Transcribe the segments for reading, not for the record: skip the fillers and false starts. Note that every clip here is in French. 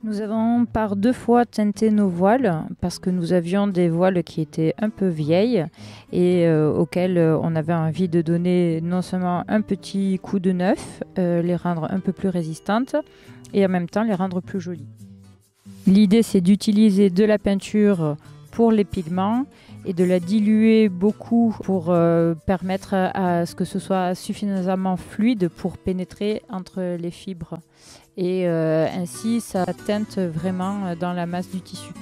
Nous avons par 2 fois teinté nos voiles parce que nous avions des voiles qui étaient un peu vieilles et auxquelles on avait envie de donner non seulement un petit coup de neuf, les rendre un peu plus résistantes et en même temps les rendre plus jolies. L'idée, c'est d'utiliser de la peinture pour les pigments et de la diluer beaucoup pour permettre à ce que ce soit suffisamment fluide pour pénétrer entre les fibres. Et ainsi, ça teinte vraiment dans la masse du tissu.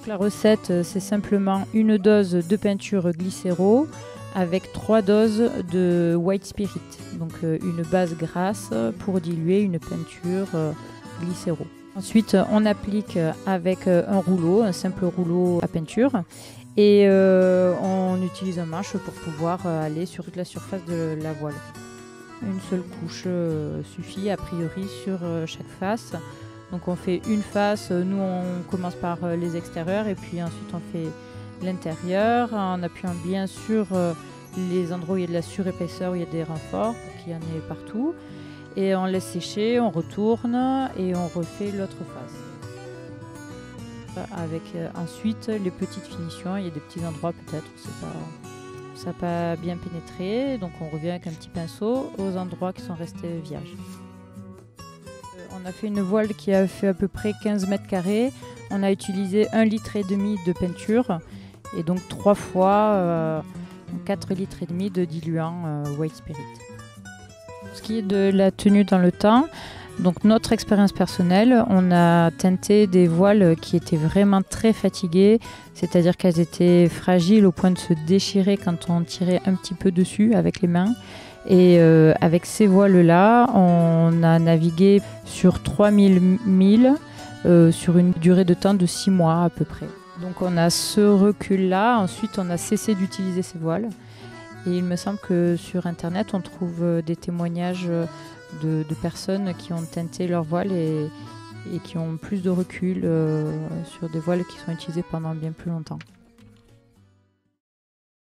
La recette, c'est simplement une dose de peinture glycéro avec 3 doses de white spirit. Donc une base grasse pour diluer une peinture glycéro. Ensuite, on applique avec un rouleau, un simple rouleau à peinture. Et on utilise un manche pour pouvoir aller sur toute la surface de la voile. Une seule couche suffit a priori sur chaque face. Donc on fait une face, nous on commence par les extérieurs et puis ensuite on fait l'intérieur en appuyant bien sur les endroits où il y a de la surépaisseur, où il y a des renforts pour qu'il y en ait partout. Et on laisse sécher, on retourne et on refait l'autre face. Avec ensuite les petites finitions, il y a des petits endroits peut-être où ça n'a pas bien pénétré, donc on revient avec un petit pinceau aux endroits qui sont restés vierges. On a fait une voile qui a fait à peu près 15 mètres carrés. On a utilisé 1,5 litre de peinture et donc 3 fois 4,5 litres de diluant White Spirit. Pour ce qui est de la tenue dans le temps, donc notre expérience personnelle, on a teinté des voiles qui étaient vraiment très fatiguées, c'est-à-dire qu'elles étaient fragiles au point de se déchirer quand on tirait un petit peu dessus avec les mains. Et avec ces voiles-là, on a navigué sur 3000 milles sur une durée de temps de 6 mois à peu près. Donc on a ce recul-là, ensuite on a cessé d'utiliser ces voiles. Et il me semble que sur Internet, on trouve des témoignages de personnes qui ont teinté leurs voiles et qui ont plus de recul sur des voiles qui sont utilisées pendant bien plus longtemps.